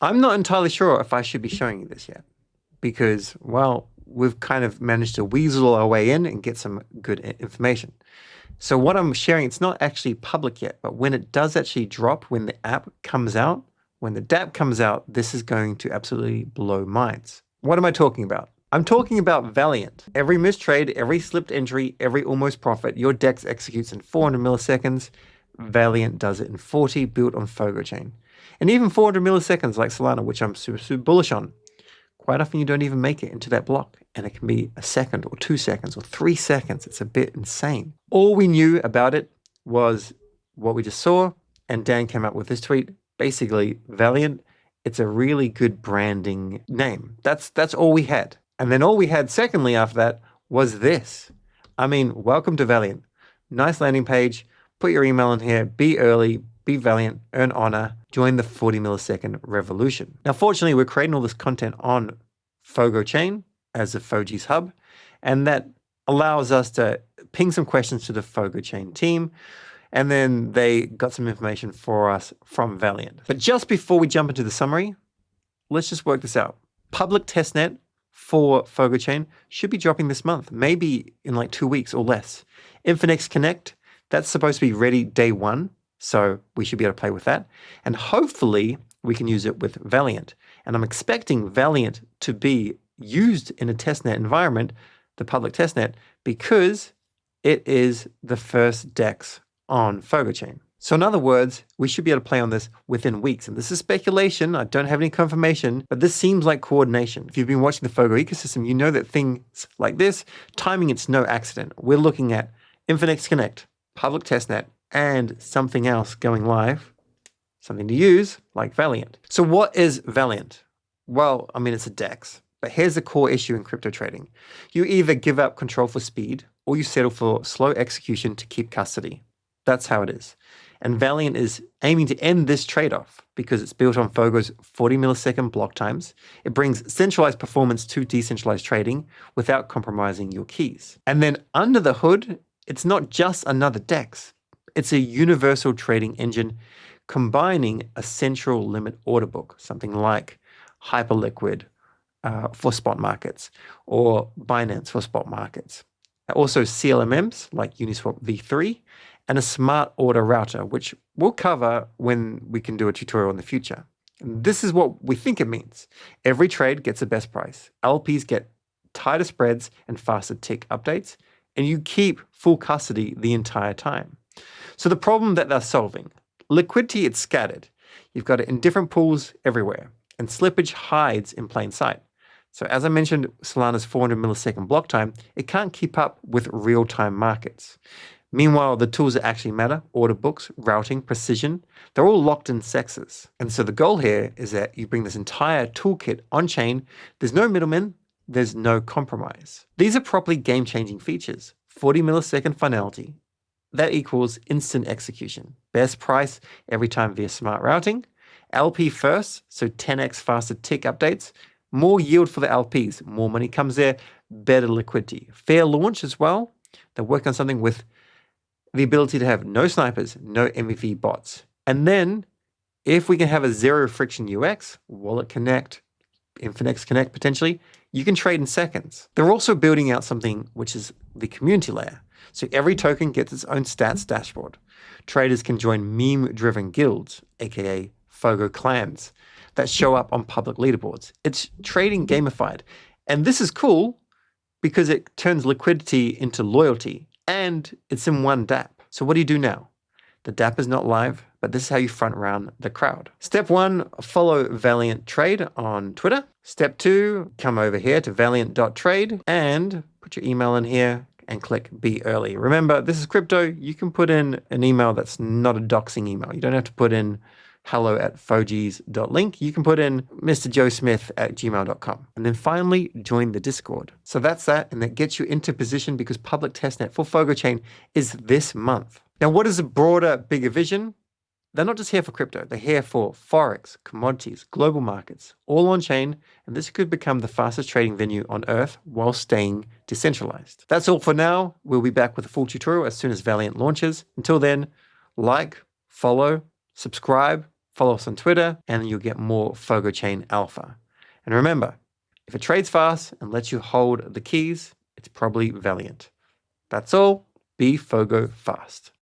I'm not entirely sure if I should be showing you this yet because, well, we've kind of managed to weasel our way in and get some good information. So what I'm sharing, it's not actually public yet, but when it does actually drop, when the app comes out, when the DApp comes out, this is going to absolutely blow minds. What am I talking about? I'm talking about Valiant. Every missed trade, every slipped entry, every almost profit, your DEX executes in 400 milliseconds. Valiant does it in 40, built on Fogo Chain. And even 400 milliseconds like Solana, which I'm super bullish on. Quite often you don't even make it into that block, and it can be a second or 2 seconds or 3 seconds. It's a bit insane. All we knew about it was what we just saw, and Dan came up with this tweet. Basically, Valiant, it's a really good branding name. That's all we had. And then all we had secondly after that was this. I mean, welcome to Valiant. Nice landing page. Put your email in here. Be early. Be valiant, earn honor, join the 40 millisecond revolution. Now, fortunately, we're creating all this content on Fogo Chain as a Fogees hub, and that allows us to ping some questions to the Fogo Chain team, and then they got some information for us from Valiant. But just before we jump into the summary, let's just work this out. Public testnet for Fogo Chain should be dropping this month, maybe in like 2 weeks or less. Infinex Connect, that's supposed to be ready day one. So we should be able to play with that. And hopefully we can use it with Valiant. And I'm expecting Valiant to be used in a testnet environment, the public testnet, because it is the first DEX on Fogo Chain. So in other words, we should be able to play on this within weeks. And this is speculation. I don't have any confirmation, but this seems like coordination. If you've been watching the Fogo ecosystem, you know that things like this, timing, it's no accident. We're looking at Infinex Connect, public testnet, and something else going live, something to use, like Valiant. So what is Valiant? Well, I mean, it's a DEX, but here's the core issue in crypto trading. You either give up control for speed, or you settle for slow execution to keep custody. That's how it is. And Valiant is aiming to end this trade-off because it's built on Fogo's 40 millisecond block times. It brings centralized performance to decentralized trading without compromising your keys. And then under the hood, it's not just another DEX. It's a universal trading engine combining a central limit order book, something like Hyperliquid for spot markets or Binance for spot markets. Also CLMMs like Uniswap v3 and a smart order router, which we'll cover when we can do a tutorial in the future. And this is what we think it means. Every trade gets the best price. LPs get tighter spreads and faster tick updates, and you keep full custody the entire time. So the problem that they're solving, liquidity, it's scattered. You've got it in different pools everywhere, and slippage hides in plain sight. So as I mentioned, Solana's 400 millisecond block time, it can't keep up with real-time markets. Meanwhile, the tools that actually matter, order books, routing, precision, they're all locked in sexes. And so the goal here is that you bring this entire toolkit on-chain. There's no middlemen, there's no compromise. These are properly game-changing features. 40 millisecond finality, that equals instant execution. Best price every time via smart routing. LP first, so 10x faster tick updates. More yield for the LPs. More money comes there, better liquidity. Fair launch as well. They're working on something with the ability to have no snipers, no MVV bots. And then if we can have a zero friction UX, Wallet Connect, Infinex Connect potentially, you can trade in seconds. They're also building out something which is the community layer. So every token gets its own stats dashboard. Traders can join meme-driven guilds, aka Fogo clans, that show up on public leaderboards. It's trading gamified. And this is cool because it turns liquidity into loyalty, and it's in one DApp. So what do you do now? The DApp is not live, but this is how you front run the crowd. Step 1, follow Valiant Trade on Twitter. Step 2, come over here to valiant.trade and put your email in here and click Be Early. Remember, this is crypto. You can put in an email that's not a doxing email. You don't have to put in hello@fogees.link. You can put in mrjoesmith@gmail.com. And then finally, join the Discord. So that's that, and that gets you into position because public testnet for Fogo Chain is this month. Now, what is the broader, bigger vision? They're not just here for crypto. They're here for Forex, commodities, global markets, all on chain, and this could become the fastest trading venue on Earth while staying decentralized. That's all for now. We'll be back with a full tutorial as soon as Valiant launches. Until then, like, follow, subscribe, Follow us on Twitter, and you'll get more Fogo Chain alpha. And remember, if it trades fast and lets you hold the keys, it's probably Valiant. That's all. Be Fogo fast.